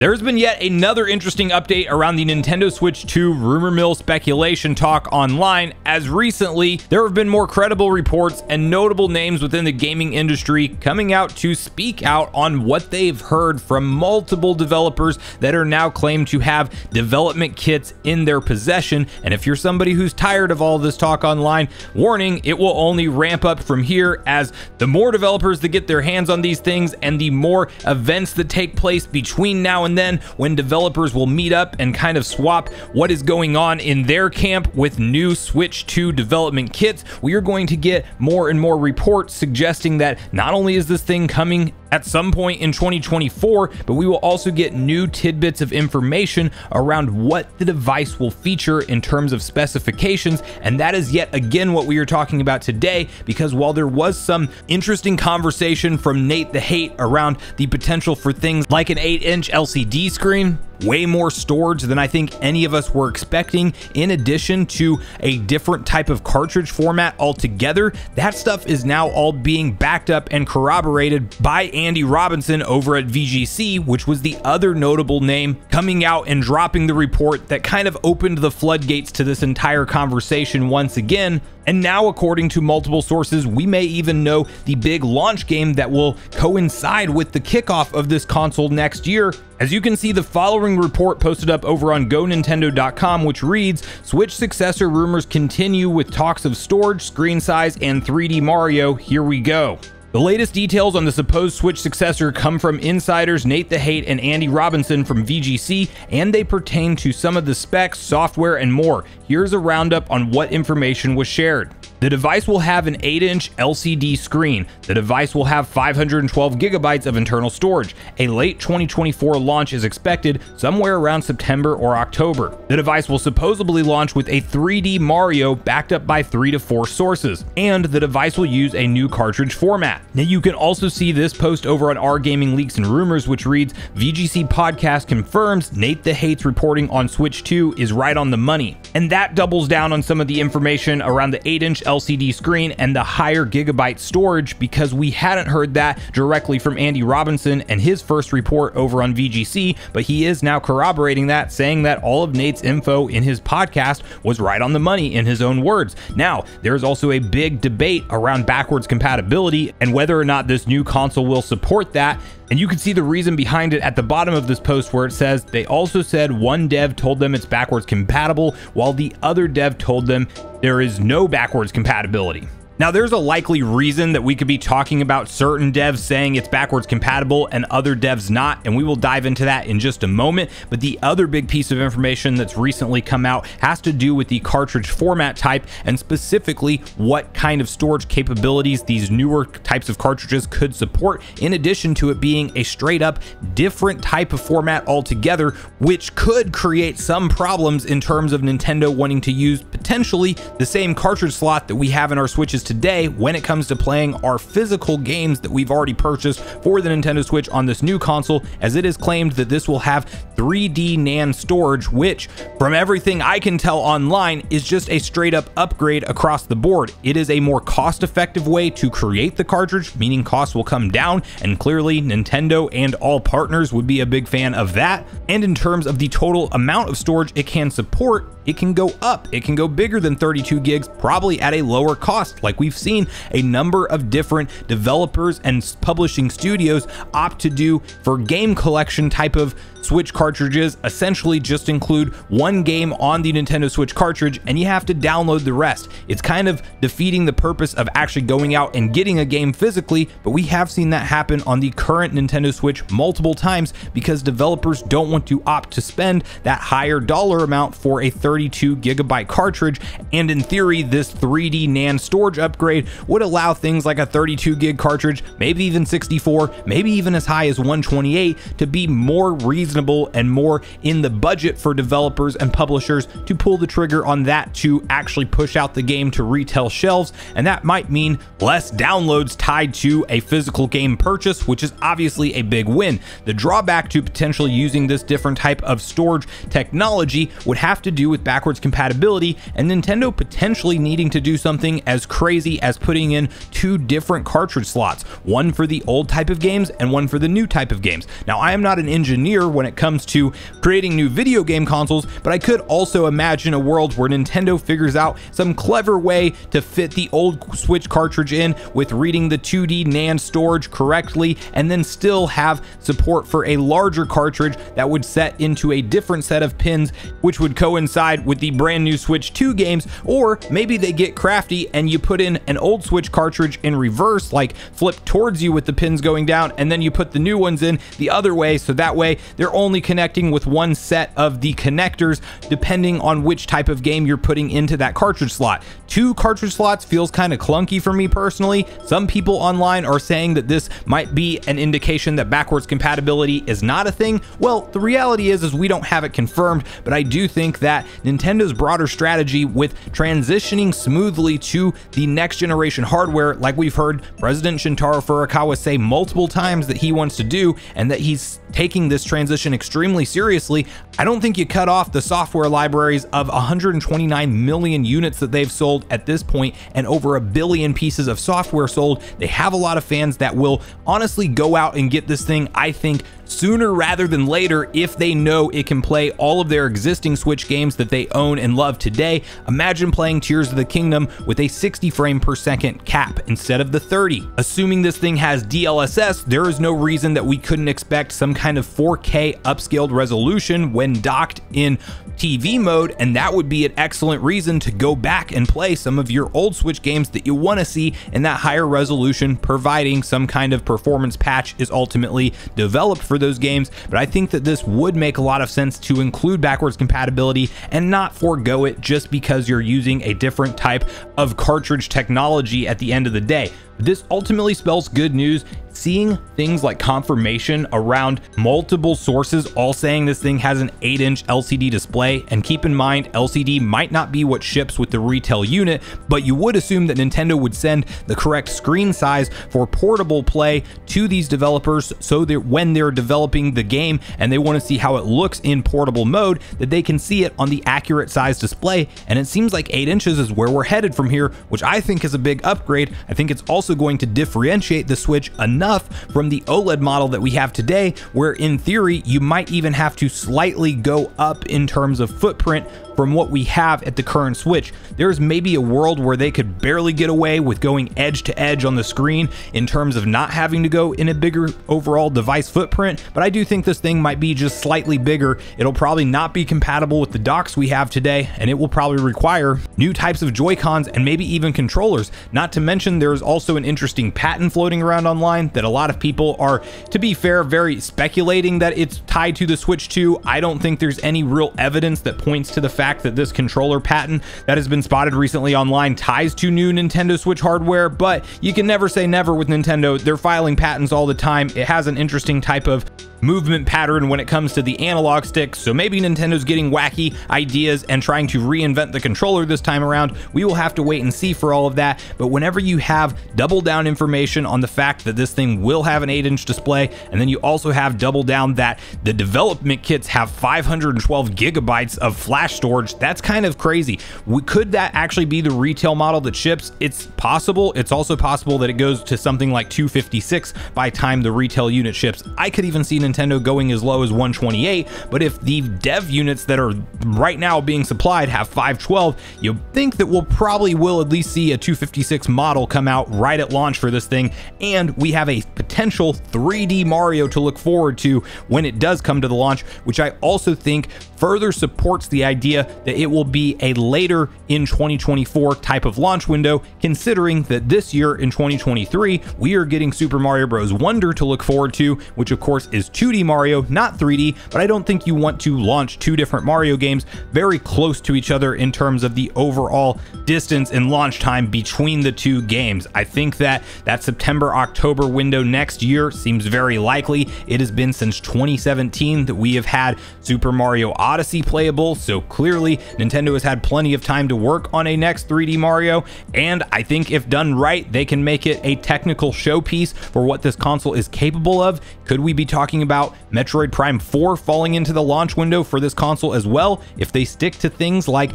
There's been yet another interesting update around the Nintendo Switch 2 rumor mill speculation talk online, as recently there have been more credible reports and notable names within the gaming industry coming out to speak out on what they've heard from multiple developers that are now claimed to have development kits in their possession. And if you're somebody who's tired of all this talk online, warning, it will only ramp up from here, as the more developers that get their hands on these things and the more events that take place between now and then, when developers will meet up and kind of swap what is going on in their camp with new Switch 2 development kits, we are going to get more and more reports suggesting that not only is this thing coming at some point in 2024, but we will also get new tidbits of information around what the device will feature in terms of specifications. And that is yet again what we are talking about today, because while there was some interesting conversation from Nate the Hate around the potential for things like an 8-inch LCD screen, way more storage than I think any of us were expecting, in addition to a different type of cartridge format altogether, that stuff is now all being backed up and corroborated by Andy Robinson over at VGC, which was the other notable name coming out and dropping the report that kind of opened the floodgates to this entire conversation once again. And now, according to multiple sources, we may even know the big launch game that will coincide with the kickoff of this console next year. As you can see, the following report posted up over on GoNintendo.com, which reads, Switch successor rumors continue with talks of storage, screen size, and 3D Mario. Here we go. The latest details on the supposed Switch successor come from insiders Nate the Hate and Andy Robinson from VGC, and they pertain to some of the specs, software, and more. Here's a roundup on what information was shared. The device will have an 8-inch LCD screen. The device will have 512 gigabytes of internal storage. A late 2024 launch is expected somewhere around September or October. The device will supposedly launch with a 3D Mario backed up by 3 to 4 sources, and the device will use a new cartridge format. Now you can also see this post over on Our Gaming Leaks and Rumors, which reads, VGC podcast confirms Nate the Hate's reporting on Switch 2 is right on the money. And that doubles down on some of the information around the 8-inch LCD screen and the higher gigabyte storage, because we hadn't heard that directly from Andy Robinson and his first report over on VGC, but he is now corroborating that, saying that all of Nate's info in his podcast was right on the money in his own words. Now, there's also a big debate around backwards compatibility and whether or not this new console will support that. And you can see the reason behind it at the bottom of this post, where it says they also said one dev told them it's backwards compatible, while the other dev told them there is no backwards compatibility. Now, there's a likely reason that we could be talking about certain devs saying it's backwards compatible and other devs not, and we will dive into that in just a moment. But the other big piece of information that's recently come out has to do with the cartridge format type, and specifically what kind of storage capabilities these newer types of cartridges could support, in addition to it being a straight up different type of format altogether, which could create some problems in terms of Nintendo wanting to use potentially the same cartridge slot that we have in our Switches today when it comes to playing our physical games that we've already purchased for the Nintendo Switch on this new console, as it is claimed that this will have 3D NAND storage, which from everything I can tell online is just a straight up upgrade across the board. It is a more cost-effective way to create the cartridge, meaning costs will come down, and clearly Nintendo and all partners would be a big fan of that. And in terms of the total amount of storage it can support, it can go up. It can go bigger than 32 gigs, probably at a lower cost, like we've seen a number of different developers and publishing studios opt to do for game collection type of Switch cartridges. Essentially just include one game on the Nintendo Switch cartridge and you have to download the rest. It's kind of defeating the purpose of actually going out and getting a game physically, but we have seen that happen on the current Nintendo Switch multiple times because developers don't want to opt to spend that higher dollar amount for a 32 gigabyte cartridge. And in theory, this 3D NAND storage upgrade would allow things like a 32 gig cartridge, maybe even 64, maybe even as high as 128, to be more reasonable and more in the budget for developers and publishers to pull the trigger on that to actually push out the game to retail shelves. And that might mean less downloads tied to a physical game purchase, which is obviously a big win. The drawback to potentially using this different type of storage technology would have to do with backwards compatibility and Nintendo potentially needing to do something as crazy as putting in 2 different cartridge slots, one for the old type of games and one for the new type of games. Now, I am not an engineer when when it comes to creating new video game consoles, but I could also imagine a world where Nintendo figures out some clever way to fit the old Switch cartridge in with reading the 2D NAND storage correctly, and then still have support for a larger cartridge that would set into a different set of pins, which would coincide with the brand new Switch 2 games. Or maybe they get crafty and you put in an old Switch cartridge in reverse, like flip towards you with the pins going down, and then you put the new ones in the other way, so that way they're only connecting with one set of the connectors depending on which type of game you're putting into that cartridge slot. 2 cartridge slots feels kind of clunky for me personally. Some people online are saying that this might be an indication that backwards compatibility is not a thing. Well, the reality is we don't have it confirmed, but I do think that Nintendo's broader strategy with transitioning smoothly to the next generation hardware, like we've heard President Shintaro Furukawa say multiple times that he wants to do, and that he's taking this transition extremely seriously. I don't think you cut off the software libraries of 129 million units that they've sold at this point, and over 1 billion pieces of software sold. They have a lot of fans that will honestly go out and get this thing, I think, sooner rather than later, if they know it can play all of their existing Switch games that they own and love today. Imagine playing Tears of the Kingdom with a 60 frame per second cap instead of the 30. Assuming this thing has DLSS, there is no reason that we couldn't expect some kind of 4K upscaled resolution when docked in TV mode, and that would be an excellent reason to go back and play some of your old Switch games that you want to see in that higher resolution, providing some kind of performance patch is ultimately developed for those games. But I think that this would make a lot of sense to include backwards compatibility and not forego it just because you're using a different type of cartridge technology at the end of the day. This ultimately spells good news. Seeing things like confirmation around multiple sources all saying this thing has an 8-inch LCD display, and keep in mind LCD might not be what ships with the retail unit, but you would assume that Nintendo would send the correct screen size for portable play to these developers, so that when they're developing the game and they want to see how it looks in portable mode, that they can see it on the accurate size display. And it seems like 8 inches is where we're headed from here, which I think is a big upgrade. I think it's also going to differentiate the Switch enough from the OLED model that we have today, where in theory you might even have to slightly go up in terms of footprint from what we have at the current Switch. There's maybe a world where they could barely get away with going edge to edge on the screen in terms of not having to go in a bigger overall device footprint, but I do think this thing might be just slightly bigger. It'll probably not be compatible with the docks we have today, and it will probably require new types of Joy-Cons and maybe even controllers. Not to mention there's also an interesting patent floating around online that a lot of people are, to be fair, very speculating that it's tied to the Switch 2. I don't think there's any real evidence that points to the fact that this controller patent that has been spotted recently online ties to new Nintendo Switch hardware, but you can never say never with Nintendo. They're filing patents all the time. It has an interesting type of movement pattern when it comes to the analog stick, so maybe Nintendo's getting wacky ideas and trying to reinvent the controller this time around. We will have to wait and see for all of that, but whenever you have double down information on the fact that this thing will have an 8-inch display, and then you also have double down that the development kits have 512 gigabytes of flash storage, that's kind of crazy. Could that actually be the retail model that ships? It's possible. It's also possible that it goes to something like 256 by time the retail unit ships. I could even see Nintendo going as low as 128, but if the dev units that are right now being supplied have 512, you think that we'll probably will at least see a 256 model come out right at launch for this thing, and we have a potential 3D Mario to look forward to when it does come to the launch, which I also think further supports the idea that it will be a later in 2024 type of launch window, considering that this year in 2023 we are getting Super Mario Bros. Wonder to look forward to, which of course is 2D Mario, not 3D, but I don't think you want to launch two different Mario games very close to each other in terms of the overall distance and launch time between the two games. I think that September-October window next year seems very likely. It has been since 2017 that we have had Super Mario Odyssey playable, so clearly Nintendo has had plenty of time to work on a next 3D Mario, and I think if done right, they can make it a technical showpiece for what this console is capable of. Could we be talking about Metroid Prime 4 falling into the launch window for this console as well, if they stick to things like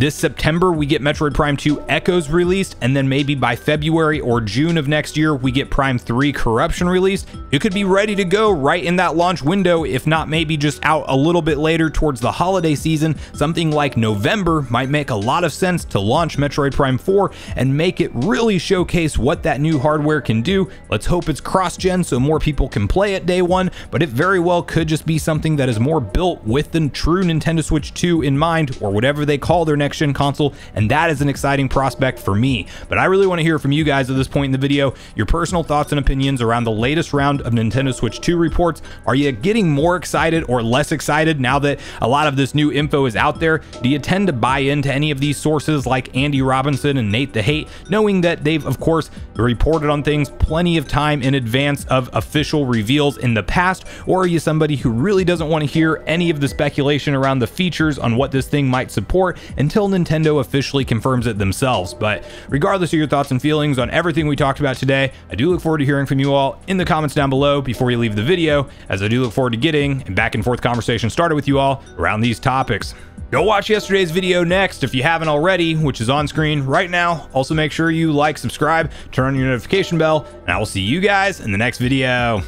this September we get Metroid Prime 2 Echoes released, and then maybe by February or June of next year we get Prime 3 Corruption released, it could be ready to go right in that launch window, if not maybe just out a little bit later towards the holiday season. Something like November might make a lot of sense to launch Metroid Prime 4 and make it really showcase what that new hardware can do. Let's hope it's cross-gen so more people can play it day one, but it very well could just be something that is more built with the true Nintendo Switch 2 in mind, or whatever they call their next-gen console, and that is an exciting prospect for me. But I really want to hear from you guys at this point in the video, your personal thoughts and opinions around the latest round of Nintendo Switch 2 reports. Are you getting more excited or less excited now that a lot of this new info is out there? Do you tend to buy into any of these sources like Andy Robinson and Nate the Hate, knowing that they've of course reported on things plenty of time in advance of official reveals in the past? Or are you somebody who really doesn't want to hear any of the speculation around the features on what this thing might support until Nintendo officially confirms it themselves? But regardless of your thoughts and feelings on everything we talked about today, I do look forward to hearing from you all in the comments down below before you leave the video, as I do look forward to getting a back and forth conversation started with you all around these topics. Go watch yesterday's video next if you haven't already, which is on screen right now. Also make sure you like, subscribe, turn on your notification bell, and I will see you guys in the next video.